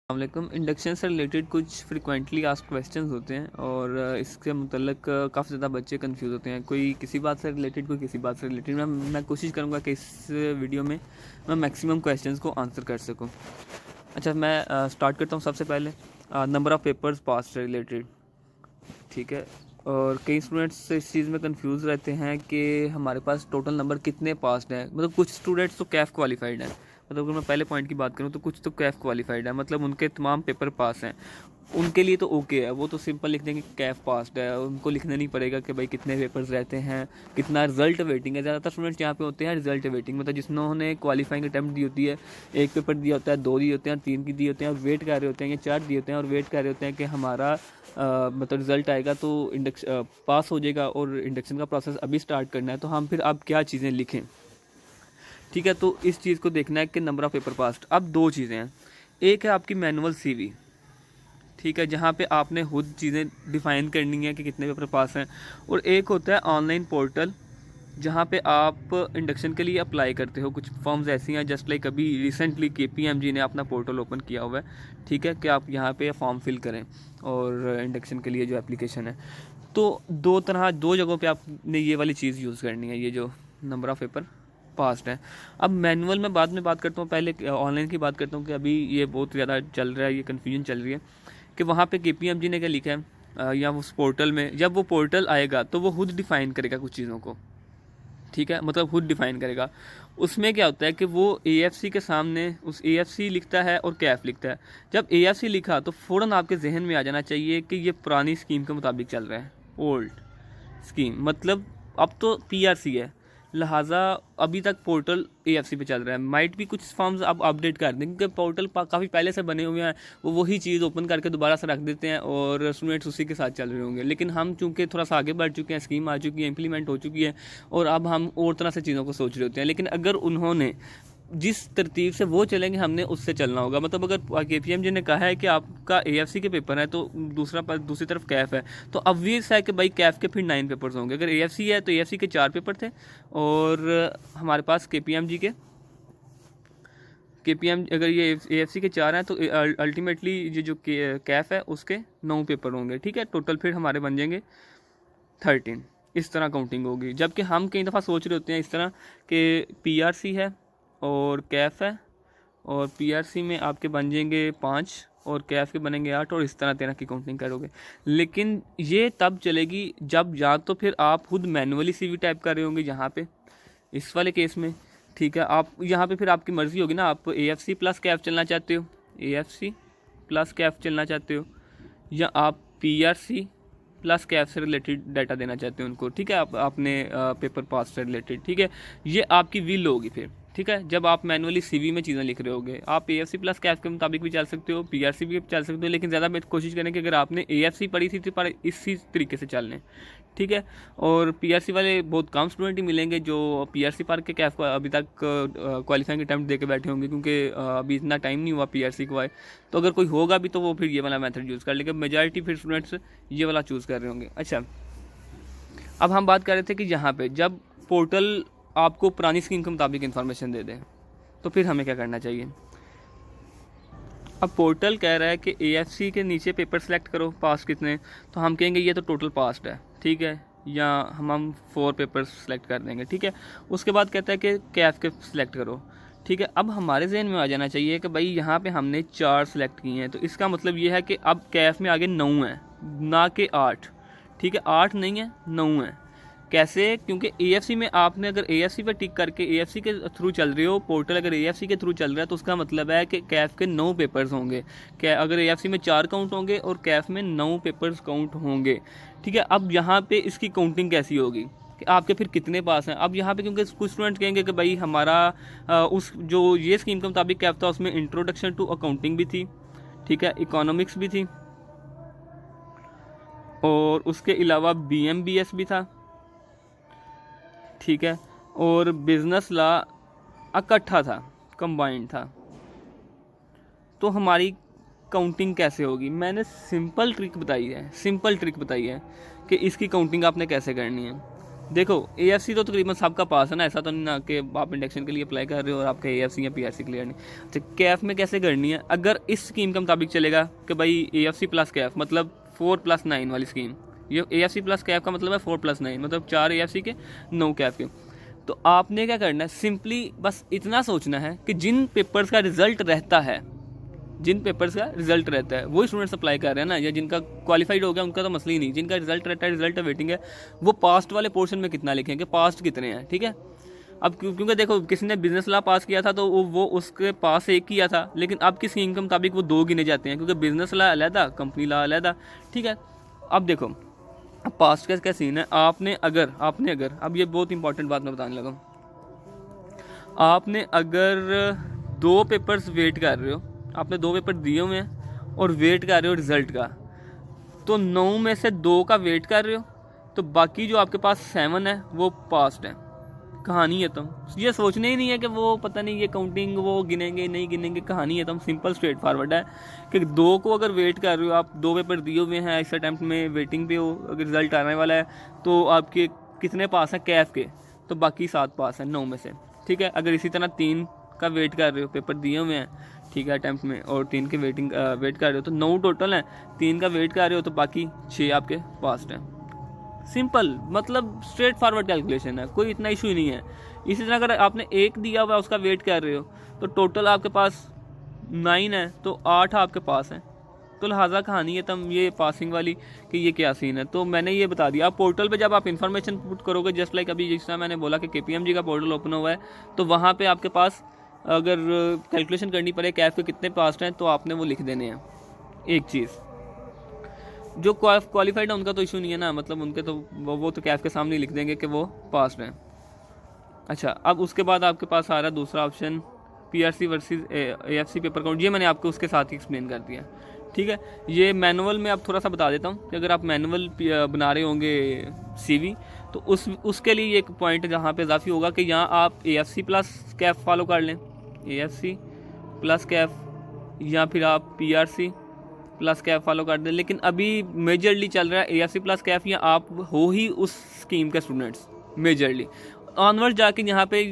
वालेकुम। इंडक्शन से रिलेटेड कुछ फ्रिक्वेंटली आस्क्ड क्वेश्चंस होते हैं और इसके मतलब काफ़ी ज़्यादा बच्चे कंफ्यूज होते हैं, कोई किसी बात से रिलेटेड, कोई किसी बात से रिलेटेड। मैं कोशिश करूँगा कि इस वीडियो में मैं मैक्सिमम क्वेश्चंस को आंसर कर सकूँ। अच्छा, मैं स्टार्ट करता हूँ। सबसे पहले नंबर ऑफ़ पेपर्स पास से रिलेटेड, ठीक है। और कई स्टूडेंट्स इस चीज़ में कंफ्यूज रहते हैं कि हमारे पास टोटल नंबर कितने पास्ड हैं। मतलब कुछ स्टूडेंट्स तो कैफ क्वालिफाइड हैं, मतलब अगर मैं पहले पॉइंट की बात करूं तो कुछ तो कैफ क्वालिफाइड है, मतलब उनके तमाम पेपर पास हैं। उनके लिए तो ओके है, वो तो सिंपल लिख देंगे कैफ पास्ड है, उनको लिखना नहीं पड़ेगा कि भाई कितने पेपर्स रहते हैं, कितना रिजल्ट वेटिंग है। ज़्यादातर स्टूडेंट्स यहाँ पे होते हैं रिजल्ट वेटिंग, मतलब जिन्होंने क्वालिफाइंग अटैम्प्ट दी होती है, एक पेपर दिया होता है, 2 दिए होते हैं, 3 की दिए होते हैं और वेट कर रहे होते हैं, या 4 दिए होते हैं और वेट कर रहे होते हैं कि हमारा मतलब रिजल्ट आएगा तो इंडक्शन पास हो जाएगा और इंडक्शन का प्रोसेस अभी स्टार्ट करना है, तो हम फिर अब क्या चीज़ें लिखें। ठीक है, तो इस चीज़ को देखना है कि नंबर ऑफ़ पेपर पास्ड। अब 2 चीज़ें हैं, एक है आपकी मैनुअल सीवी, ठीक है, जहाँ पे आपने खुद चीज़ें डिफ़ाइन करनी है कि कितने पेपर पास हैं, और एक होता है ऑनलाइन पोर्टल जहाँ पे आप इंडक्शन के लिए अप्लाई करते हो। कुछ फॉर्म्स ऐसी हैं, जस्ट लाइक अभी रिसेंटली KPMG ने अपना पोर्टल ओपन किया हुआ है, ठीक है, कि आप यहाँ पे फॉर्म फिल करें और इंडक्शन के लिए जो एप्लीकेशन है। तो 2 जगहों पे आपने ये वाली चीज़ यूज़ करनी है, ये जो नंबर ऑफ़ पेपर पास्ट है। अब मैनुअल में बाद में बात करता हूँ, पहले ऑनलाइन की बात करता हूँ कि अभी ये बहुत ज़्यादा चल रहा है, ये कन्फ्यूजन चल रही है कि वहाँ पे KPMG ने क्या लिखा है, या उस पोर्टल में, जब वो पोर्टल आएगा तो वो खुद डिफ़ाइन करेगा कुछ चीज़ों को, ठीक है, मतलब खुद डिफ़ाइन करेगा। उसमें क्या होता है कि वो AFC के सामने उस AFC लिखता है और कैफ लिखता है। जब AFC लिखा तो फ़ौरन आपके जहन में आ जाना चाहिए कि ये पुरानी स्कीम के मुताबिक चल रहा है, ओल्ड स्कीम, मतलब अब तो PRC है, लिहाजा अभी तक पोर्टल AFC पे चल रहा है। माइट भी कुछ फॉर्म्स अब अपडेट कर दें क्योंकि पोर्टल काफ़ी पहले से बने हुए हैं, वो वही चीज़ ओपन करके दोबारा से रख देते हैं और स्टूडेंट्स उसी के साथ चल रहे होंगे। लेकिन हम चूँकि थोड़ा सा आगे बढ़ चुके हैं, स्कीम आ चुकी है, इंप्लीमेंट हो चुकी है, और अब हम और तरह से चीज़ों को सोच रहे होते हैं। लेकिन अगर उन्होंने जिस तरतीब से वो चलेंगे, हमने उससे चलना होगा। मतलब अगर KPMG ने कहा है कि आपका AFC के पेपर है तो दूसरी तरफ कैफ है, तो obvious है कि भाई कैफ के फिर 9 पेपर्स होंगे। अगर AFC है तो AFC के 4 पेपर थे, और हमारे पास KPMG अगर ये AFC के 4 हैं तो अल्टीमेटली ये जो कैफ है उसके 9 पेपर होंगे, ठीक है। टोटल फिर हमारे बन जाएंगे 13, इस तरह काउंटिंग होगी। जबकि हम कई दफ़ा सोच रहे होते हैं इस तरह कि PRC है और कैफ है, और PRC में आपके बन जाएंगे 5 और कैफ के बनेंगे 8, और इस तरह की काउंटिंग करोगे। लेकिन ये तब चलेगी जब या तो फिर आप खुद मैनुअली CV टाइप कर रहे होंगे, यहाँ पे इस वाले केस में, ठीक है। आप यहाँ पे फिर आपकी मर्ज़ी होगी ना, आप AFC प्लस कैफ चलना चाहते हो, AFC प्लस कैफ चलना चाहते हो, या आप PRC प्लस कैफ से रिलेटेड डाटा देना चाहते हो उनको, ठीक है, आपने पेपर पास से रिलेटेड, ठीक है। ये आपकी विल होगी फिर, ठीक है। जब आप मैनुअली CV में चीज़ें लिख रहे होगे, आप AFC प्लस कैफ के मुताबिक भी चल सकते हो, PRC भी चल सकते हो, लेकिन ज़्यादा मैं कोशिश करें कि अगर आपने AFC पढ़ी थी तो पर इसी तरीके से चल लें, ठीक है। और PRC वाले बहुत कम स्टूडेंट ही मिलेंगे जो PRC पढ़ के कैफ को अभी तक क्वालिफाइंग अटैम्प्ट दे के बैठे होंगे, क्योंकि अभी इतना टाइम नहीं हुआ PRC को आए। तो अगर कोई होगा भी तो वो फिर ये वाला मेथड यूज़ कर लेगा, मेजॉरिटी फिर स्टूडेंट्स ये वाला चूज़ कर रहे होंगे। अच्छा, अब हम बात कर रहे थे कि यहाँ पे जब पोर्टल आपको पुरानी स्कीम के मुताबिक इन्फॉर्मेशन दे दे तो फिर हमें क्या करना चाहिए। अब पोर्टल कह रहा है कि AFC के नीचे पेपर सेलेक्ट करो, पास कितने, तो हम कहेंगे ये तो टोटल पास्ड है, ठीक है, या हम 4 पेपर्स सेलेक्ट कर देंगे, ठीक है। उसके बाद कहता है कि कैफ के सिलेक्ट करो, ठीक है। अब हमारे जहन में आ जाना चाहिए कि भाई यहाँ पे हमने 4 सेलेक्ट किए हैं, तो इसका मतलब ये है कि अब कैफ में आगे 9 है, ना कि 8, ठीक है। 8 नहीं है, 9 है। कैसे? क्योंकि AFC में आपने अगर AFC पे टिक करके AFC के थ्रू चल रहे हो, पोर्टल अगर AFC के थ्रू चल रहा है तो उसका मतलब है कि कैफ के 9 पेपर्स होंगे। क्या अगर AFC में 4 काउंट होंगे और कैफ में 9 पेपर्स काउंट होंगे, ठीक है। अब यहाँ पे इसकी काउंटिंग कैसी होगी कि आपके फिर कितने पास हैं। अब यहाँ पे क्योंकि कुछ स्टूडेंट कहेंगे कि भाई हमारा उस जो ये स्कीम के मुताबिक कैफ था उसमें इंट्रोडक्शन टू अकाउंटिंग भी थी, ठीक है, इकोनॉमिक्स भी थी, और उसके अलावा BMBS भी था, ठीक है, और बिजनेस लॉ इकट्ठा था, कंबाइंड था। तो हमारी काउंटिंग कैसे होगी? मैंने सिंपल ट्रिक बताई है कि इसकी काउंटिंग आपने कैसे करनी है। देखो AFC तो तकरीबन सबका पास है ना, ऐसा तो नहीं ना कि आप इंडक्शन के लिए अप्लाई कर रहे हो और आपका AFC या PRC क्लियर नहीं। अच्छा कैफ में कैसे करनी है, अगर इस स्कीम के मुताबिक चलेगा कि भाई AFC प्लस कैफ मतलब 4+9 वाली स्कीम, ये AFC प्लस कैफ का मतलब है 4+9 मतलब 4 AFC के 9 कैफ के। तो आपने क्या करना है, सिंपली बस इतना सोचना है कि जिन पेपर्स का रिजल्ट रहता है, जिन पेपर्स का रिजल्ट रहता है वही स्टूडेंट्स अप्लाई कर रहे हैं ना, या जिनका क्वालिफाइड हो गया उनका तो मसला ही नहीं, जिनका रिजल्ट रहता है, रिजल्ट वेटिंग है, वो पास्ट वाले पोर्शन में कितना लिखेंगे, पास्ट कितने हैं, ठीक है। अब क्योंकि देखो किसी ने बिजनेस लॉ पास किया था तो वो उसके पास एक किया था, लेकिन अब की स्कीम के मुताबिक वो 2 गिने जाते हैं, क्योंकि बिजनेस लॉ अलहदा, कंपनी लॉ अलहदा, ठीक है। अब देखो अब पास्ट का क्या सीन है, आपने अगर अब ये बहुत इंपॉर्टेंट बात मैं बताने लगा, आपने अगर 2 पेपर्स वेट कर रहे हो, आपने 2 पेपर दिए हुए हैं और वेट कर रहे हो रिजल्ट का, तो 9 में से 2 का वेट कर रहे हो, तो बाकी जो आपके पास 7 है वो पास्ट है। कहानी है तुम ये सोचने ही नहीं है कि वो पता नहीं ये काउंटिंग वो गिनेंगे नहीं गिनेंगे, कहानी है तुम सिंपल स्ट्रेट फॉरवर्ड है कि 2 को अगर वेट कर रहे हो, आप 2 पेपर दिए हुए हैं, इस अटैम्प्ट में वेटिंग पे हो, अगर रिजल्ट आने वाला है तो आपके कितने पास हैं कैफ के, तो बाकी 7 पास हैं 9 में से, ठीक है। अगर इसी तरह 3 का वेट कर रहे हो, पेपर दिए हुए हैं, ठीक है, अटैम्प्ट में, और 3 के वेट कर रहे हो तो 9 टोटल हैं, 3 का वेट कर रहे हो तो बाकी 6 आपके पास्ट हैं। सिंपल मतलब स्ट्रेट फॉरवर्ड कैलकुलेशन है, कोई इतना इशू ही नहीं है। इसी तरह अगर आपने 1 दिया हुआ है उसका वेट कर रहे हो तो टोटल आपके पास 9 है तो 8 आपके पास हैं, तो लिहाजा कहानी है तम ये पासिंग वाली कि ये क्या सीन है। तो मैंने ये बता दिया। आप पोर्टल पे जब आप इन्फॉर्मेशन पुट करोगे, जस्ट लाइक अभी जिस तरह मैंने बोला कि KPMG का पोर्टल ओपन हुआ है, तो वहाँ पे आपके पास अगर कैलकुलेशन करनी पड़े कैफ के कितने पास्ट हैं तो आपने वो लिख देने हैं। एक चीज़ जो क्वालिफाइड है उनका तो इशू नहीं है ना, मतलब उनके तो वो तो कैफ के सामने लिख देंगे कि वो पास्ट हैं। अच्छा अब उसके बाद आपके पास आ रहा है दूसरा option PRC versus AFC paper count, ये मैंने आपको उसके साथ ही एक्सप्लेन कर दिया, ठीक है। ये मैनुअल में अब थोड़ा सा बता देता हूँ कि अगर आप मैनुअल बना रहे होंगे CV तो उसके लिए एक पॉइंट जहाँ पे इजाफी होगा कि यहाँ आप AFC प्लस कैफ फॉलो कर लें, AFC प्लस कैफ, या फिर आप PRC प्लस कैफ फॉलो कर दें। लेकिन अभी मेजरली चल रहा है AFC प्लस कैफ, या आप हो ही उस स्कीम के स्टूडेंट्स मेजरली। ऑनवर्ड्स जाके यहाँ पे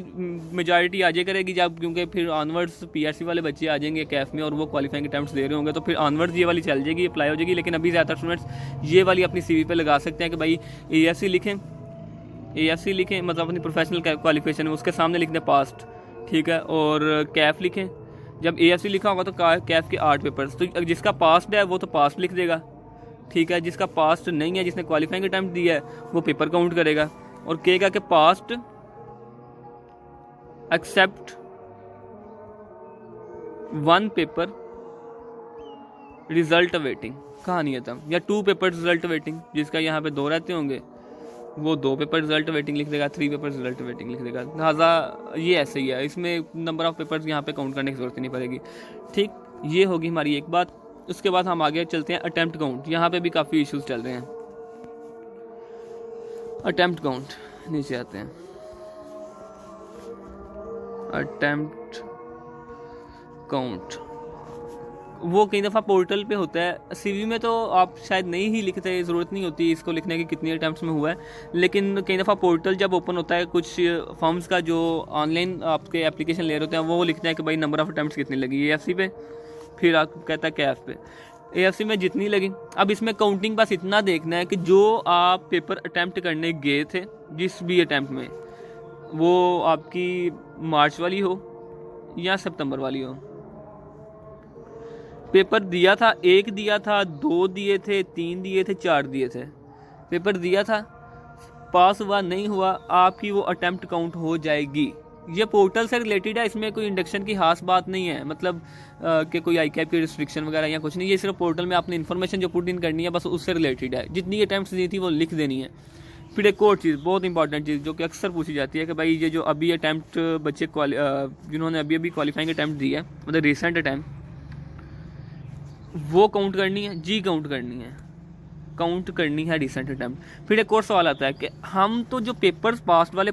मेजॉरिटी आ जाए करेगी जब, क्योंकि फिर ऑनवर्ड्स PRC वाले बच्चे आ जाएंगे कैफ में और वो क्वालिफाइंग अटेम्प्ट्स दे रहे होंगे, तो फिर ऑनवर्ड्स ये वाली चल जाएगी, अप्लाई हो जाएगी। लेकिन अभी ज़्यादातर स्टूडेंट्स ये वाली अपनी CV पे लगा सकते हैं कि भाई AFC लिखें मतलब अपनी प्रोफेशनल क्वालिफिकेशन है उसके सामने लिख दें पास्ट, ठीक है, और कैफ लिखें। जब AFC लिखा होगा तो कैफ के 8 पेपर्स, तो जिसका पास्ट है वो तो पास्ट लिख देगा, ठीक है। जिसका पास्ट नहीं है, जिसने क्वालिफाइंग अटेम्प्ट दिया है, वो पेपर काउंट करेगा और कहेगा कि passed except 1 paper result waiting, कहानी है तब, या 2 पेपर रिजल्ट वेटिंग, जिसका यहाँ पे 2 रहते होंगे वो 2 पेपर रिजल्ट वेटिंग लिख देगा, 3 पेपर रिजल्ट वेटिंग लिख देगा। लिहाजा ये ऐसे ही है, इसमें नंबर ऑफ पेपर्स यहाँ पे काउंट करने की जरूरत नहीं पड़ेगी, ठीक। ये होगी हमारी एक बात। उसके बाद हम आगे चलते हैं अटेम्प्ट काउंट, यहाँ पे भी काफ़ी इश्यूज चल रहे हैं। अटेम्प्ट काउंट नीचे आते हैं, अटेम्प्ट काउंट वो कई दफ़ा पोर्टल पे होता है, CV में तो आप शायद नहीं ही लिखते, ज़रूरत नहीं होती इसको लिखने की कितनी अटैम्प्ट्स में हुआ है। लेकिन कई दफ़ा पोर्टल जब ओपन होता है कुछ फॉर्म्स का जो ऑनलाइन आपके एप्लीकेशन ले रहे होते हैं, वो लिखते हैं कि भाई नंबर ऑफ़ अटैम्प्ट्स कितनी लगी AFC पे, फिर आप कहता है कैफ पे AFC में जितनी लगी। अब इसमें काउंटिंग बस इतना देखना है कि जो आप पेपर अटैम्प्ट करने गए थे जिस भी अटैम्प्ट में, वो आपकी मार्च वाली हो या सितंबर वाली हो, पेपर दिया था, 1 दिया था, 2 दिए थे, 3 दिए थे, 4 दिए थे, पेपर दिया था, पास हुआ नहीं हुआ, आपकी वो अटेम्प्ट काउंट हो जाएगी। ये पोर्टल से रिलेटेड है, इसमें कोई इंडक्शन की खास बात नहीं है, मतलब कि कोई ICAP की रिस्ट्रिक्शन वगैरह या कुछ नहीं। ये सिर्फ पोर्टल में आपने इन्फॉर्मेशन जो पुट इन करनी है बस उससे रिलेटेड है, जितनी अटैम्प्ट्स दी थी वो लिख देनी है। फिर एक और चीज़ बहुत इंपॉर्टेंट चीज़ जो कि अक्सर पूछी जाती है कि भाई ये जो अभी अटैम्प्ट बच्चे जिन्होंने अभी क्वालिफाइंग अटैम्प्ट दी है, मतलब रिसेंट अटैम्प्ट, वो काउंट करनी है, जी काउंट करनी है रिसेंट अटैम्प्ट। फिर एक और सवाल आता है कि हम तो जो पेपर्स पास्ट वाले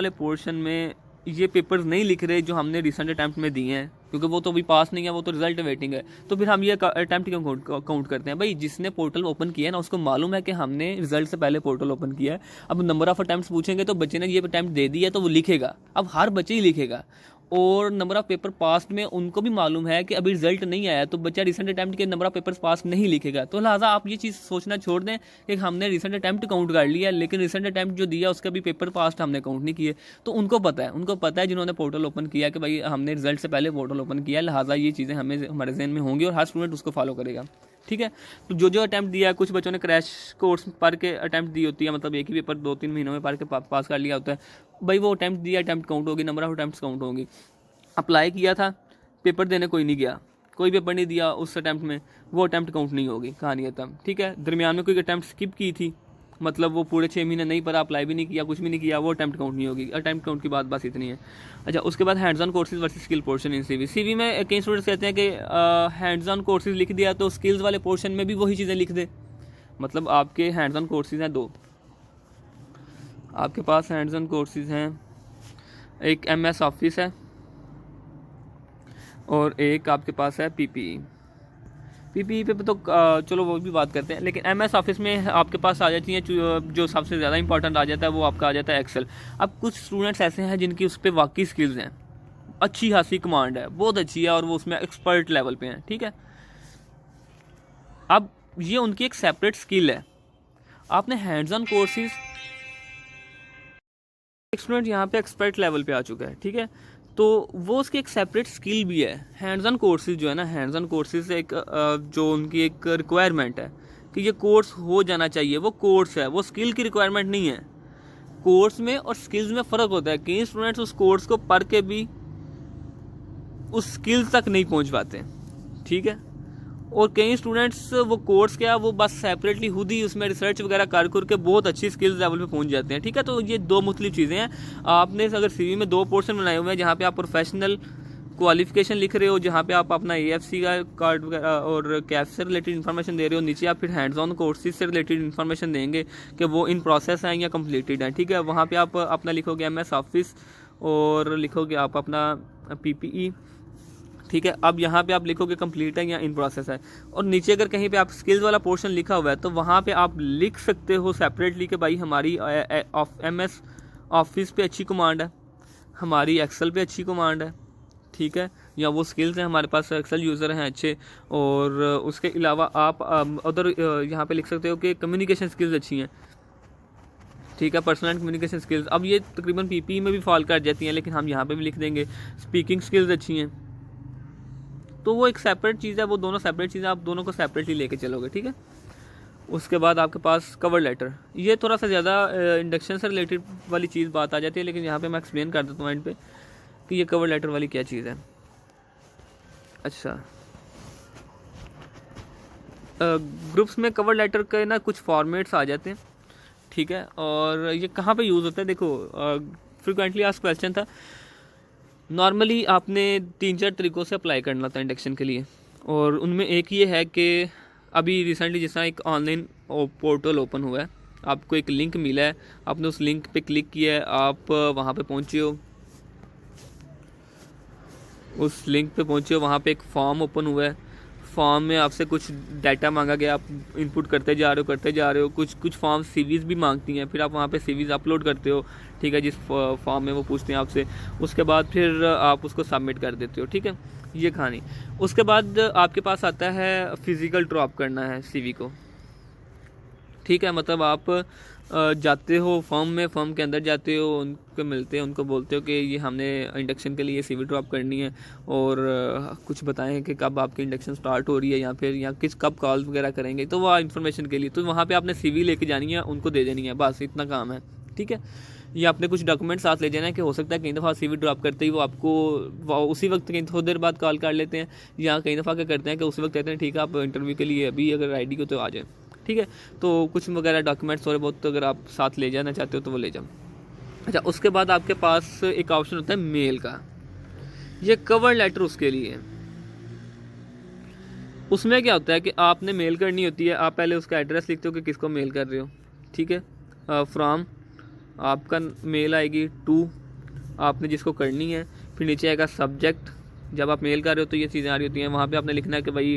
पोर्शन में ये पेपर्स नहीं लिख रहे जो हमने रिसेंट अटैम्प्ट में दिए हैं, क्योंकि वो तो अभी पास नहीं है, वो तो रिजल्ट वेटिंग है। तो फिर हम ये अटैम्प्ट क्यों काउंट करते हैं? भाई जिसने पोर्टल ओपन किया है ना, उसको मालूम है कि हमने रिजल्ट से पहले पोर्टल ओपन किया है। अब नंबर ऑफ अटैम्प्ट पूछेंगे तो बच्चे ने ये अटैम्प्ट दे दिया है तो वो लिखेगा, अब हर बच्चे ही लिखेगा। और नंबर ऑफ पेपर पास में उनको भी मालूम है कि अभी रिजल्ट नहीं आया, तो बच्चा रिसेंट अटैम्प्ट के नंबर ऑफ पेपर्स पास नहीं लिखेगा। तो लिहाजा आप ये चीज़ सोचना छोड़ दें कि हमने रिसेंट अटैम्प्ट काउंट कर लिया, लेकिन रिसेंट अटैम्प्ट जो दिया उसका भी पेपर पास हमने काउंट नहीं किए। तो उनको पता है जिन्होंने पोर्टल ओपन किया कि भाई हमने रिजल्ट से पहले पोर्टल ओपन किया, लिहाजा ये चीज़ें हमें हमारे जहन में होंगी और हर स्टूडेंट उसको फॉलो करेगा। ठीक है, तो जो अटैम्प्ट दिया है, कुछ बच्चों ने क्रैश कोर्स पढ़ के अटैम्प्ट दी होती है, मतलब एक ही पेपर 2-3 महीनों में पढ़ के पास कर लिया होता है, भाई वो अटैम्प्ट दिया, अटैम्प्ट काउंट होगी, नंबर ऑफ अटैम्प्ट काउंट होंगी। अप्लाई किया था, पेपर देने कोई नहीं गया, कोई पेपर नहीं दिया उस अटैम्प्ट में, वो अटैम्प्ट काउंट नहीं होगी, कहानी खत्म। ठीक है, दरमियान में कोई अटैम्प्ट स्किप की थी, मतलब वो पूरे 6 महीने नहीं पढ़ा, अप्लाई भी नहीं किया, कुछ भी नहीं किया, वो अटैम्प्ट काउंट नहीं होगी। अटैम्प्ट काउंट की बात बस इतनी है। अच्छा, उसके बाद hands on courses versus skill portion in CV. CV में कई स्टूडेंट्स कहते हैं कि हैंड्स ऑन कोर्सेज लिख दिया तो स्किल्स वाले पोर्शन में भी वही चीज़ें लिख दे। मतलब आपके हैंड्स ऑन कोर्सेज हैं 2, आपके पास हैंड्स ऑन कोर्सेज हैं, एक MS ऑफिस है और एक आपके पास है पीपीई पे तो चलो वो भी बात करते हैं, लेकिन MS ऑफिस में आपके पास आ जाती हैं जो सबसे ज़्यादा इंपॉर्टेंट आ जाता है, वो आपका आ जाता है एक्सेल। अब कुछ स्टूडेंट्स ऐसे हैं जिनकी उस पर वाकई स्किल्स हैं, अच्छी खासी कमांड है, बहुत अच्छी है और वो उसमें एक्सपर्ट लेवल पे हैं। ठीक है, अब ये उनकी एक सेपरेट स्किल है। आपने हैंड्स ऑन कोर्सेज, एक स्टूडेंट यहाँ पे एक्सपर्ट लेवल पे आ चुका है, ठीक है, तो वो उसकी एक सेपरेट स्किल भी है। हैंड्स ऑन कोर्सेज जो है ना, हैंड्स ऑन कोर्सेज एक जो उनकी एक रिक्वायरमेंट है कि ये कोर्स हो जाना चाहिए, वो कोर्स है, वो स्किल की रिक्वायरमेंट नहीं है। कोर्स में और स्किल्स में फ़र्क होता है। कई स्टूडेंट्स उस कोर्स को पढ़ के भी उस स्किल्स तक नहीं पहुंच पाते, ठीक है, और कई स्टूडेंट्स वो कोर्स क्या, वो बस सेपरेटली खुद ही उसमें रिसर्च वगैरह कर के बहुत अच्छी स्किल्स लेवल पे पहुंच जाते हैं। ठीक है, तो ये 2 मुख्तलिफ चीज़ें हैं। आपने अगर सीवी में 2 पोर्शन बनाए हुए हैं, जहाँ पे आप प्रोफेशनल क्वालिफिकेशन लिख रहे हो, जहाँ पे आप अपना AFC का कार्ड वगैरह और कैफ से रिलेटेड इन्फॉर्मेशन दे रहे हो, नीचे आप फिर हैंड्स ऑन कोर्सेज से रिलेटेड इन्फॉर्मेशन देंगे कि वो इन प्रोसेस हैं या कम्प्लीटेड हैं। ठीक है, वहाँ पे आप अपना लिखोगे MS ऑफिस और लिखोगे आप अपना PPE। ठीक है, अब यहाँ पे आप लिखोगे कंप्लीट है या इन प्रोसेस है, और नीचे अगर कहीं पे आप स्किल्स वाला पोर्शन लिखा हुआ है तो वहाँ पे आप लिख सकते हो सेपरेटली कि भाई हमारी MS ऑफिस पे अच्छी कमांड है, हमारी एक्सेल पे अच्छी कमांड है, ठीक है, या वो स्किल्स हैं, हमारे पास एक्सेल यूज़र हैं अच्छे, और उसके अलावा आप उधर यहाँ पे लिख सकते हो कि कम्युनिकेशन स्किल्स अच्छी हैं। ठीक है, पर्सनल कम्युनिकेशन स्किल्स, अब ये तकरीबन PPE में भी फॉल कर जाती हैं, लेकिन हम यहाँ पे भी लिख देंगे स्पीकिंग स्किल्स अच्छी हैं। तो वो एक सेपरेट चीज़ है, वो दोनों सेपरेट चीज़ें, आप दोनों को सेपरेटली लेके चलोगे। ठीक है, उसके बाद आपके पास कवर लेटर, ये थोड़ा सा ज़्यादा इंडक्शन से रिलेटेड वाली चीज़ बात आ जाती है, लेकिन यहाँ पे मैं एक्सप्लेन कर देता हूँ एंड पे कि ये कवर लेटर वाली क्या चीज़ है। अच्छा, ग्रुप्स में कवर लेटर के ना कुछ फॉर्मेट्स आ जाते हैं, ठीक है, और ये कहाँ पे यूज़ होता है? देखो, फ्रिक्वेंटली आस्क्ड क्वेश्चन था, नॉर्मली आपने 3-4 तरीक़ों से अप्लाई करना था इंडक्शन के लिए, और उनमें एक ये है कि अभी रिसेंटली जिस तरह एक ऑनलाइन पोर्टल ओपन हुआ है, आपको एक लिंक मिला है, आपने उस लिंक पे क्लिक किया है, आप वहाँ पे पहुँचे हो, उस लिंक पे पहुँचे हो, वहाँ पे एक फॉर्म ओपन हुआ है, फॉर्म में आपसे कुछ डाटा मांगा गया, आप इनपुट करते जा रहे हो, कुछ फॉर्म CVs भी मांगती हैं, फिर आप वहाँ पे CVs अपलोड करते हो, ठीक है, जिस फॉर्म में वो पूछते हैं आपसे, उसके बाद फिर आप उसको सबमिट कर देते हो। ठीक है, ये कहानी। उसके बाद आपके पास आता है फिज़िकल ड्रॉप करना है CV को। ठीक है, मतलब आप जाते हो फॉर्म में, फॉर्म के अंदर जाते हो, उनको मिलते हो, उनको बोलते हो कि ये हमने इंडक्शन के लिए CV ड्रॉप करनी है, और कुछ बताएं कि कब आपकी इंडक्शन स्टार्ट हो रही है, या फिर या कब कॉल वगैरह करेंगे, तो वो इन्फॉर्मेशन के लिए, तो वहाँ पे आपने CV लेके जानी है, उनको दे देनी है, बस इतना काम है। ठीक है, या आपने कुछ डॉक्यूमेंट साथ ले जाना है कि हो सकता है कई दफ़ा CV ड्रॉप करते ही वो आपको उसी वक्त कहीं थोड़ी देर बाद कॉल कर लेते हैं, या कई दफ़ा क्या करते हैं कि उसी वक्त कहते हैं ठीक है आप इंटरव्यू के लिए अभी अगर रेडी हो तो आ जाए। ठीक है, तो कुछ वगैरह डॉक्यूमेंट्स थोड़े बहुत तो अगर आप साथ ले जाना चाहते हो तो वो ले जाओ। अच्छा, उसके बाद आपके पास एक ऑप्शन होता है मेल का, ये कवर लेटर उसके लिए। उसमें क्या होता है कि आपने मेल करनी होती है, आप पहले उसका एड्रेस लिखते हो कि किसको मेल कर रहे हो। ठीक है, फ्रॉम आपका मेल आएगी, टू आपने जिसको करनी है, फिर नीचे आएगा सब्जेक्ट, जब आप मेल कर रहे हो तो ये चीज़ें आ रही होती हैं। वहाँ पे आपने लिखना है कि भाई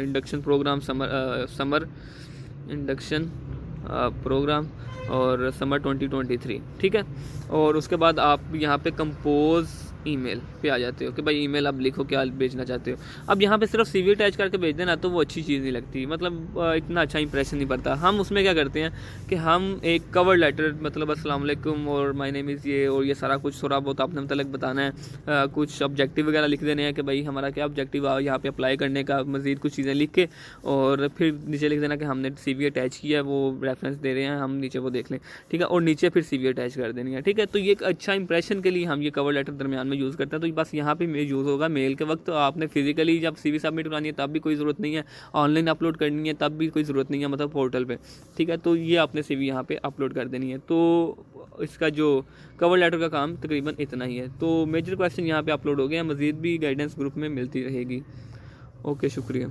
induction program summer induction program और समर 2023, ठीक है। और उसके बाद आप यहाँ पे कंपोज ईमेल पे आ जाते हो कि भाई ईमेल आप लिखो क्या भेजना चाहते हो। अब यहाँ पे सिर्फ CV अटैच करके भेज देना तो वो अच्छी चीज़ नहीं लगती, मतलब इतना अच्छा इंप्रेशन नहीं पड़ता। हम उसमें क्या करते हैं कि हम एक कवर लेटर, मतलब अस्सलाम वालेकुम और माय नेम इज़ ये, और ये सारा कुछ थोड़ा बहुत आपने मतलब बताना है, कुछ ऑब्जेक्टिव वगैरह लिख देने हैं कि भाई हमारा क्या ऑब्जेक्टिव यहाँ पे अप्लाई करने का, मज़ीद कुछ चीज़ें लिख के, और फिर नीचे लिख देना कि हमने CV अटैच किया है, वो रेफरेंस दे रहे हैं, हम नीचे वो देख लें, ठीक है। और नीचे फिर CV अटैच कर देनी है, ठीक है। तो ये एक अच्छा इंप्रेशन के लिए हम ये कवर लेटर दरमियान में यूज़ करते हैं। तो बस यहाँ पे यूज़ होगा मेल के वक्त। तो आपने फिजिकली जब CV सबमिट करानी है तब भी कोई ज़रूरत नहीं है, ऑनलाइन अपलोड करनी है तब भी कोई ज़रूरत नहीं है, मतलब पोर्टल पे, ठीक है। तो ये आपने CV यहाँ पे अपलोड कर देनी है। तो इसका जो कवर लेटर का काम तकरीबन इतना ही है। तो मेजर क्वेश्चन यहाँ पे अपलोड हो गए हैं, मज़ीद भी गाइडेंस ग्रुप में मिलती रहेगी। ओके, शुक्रिया।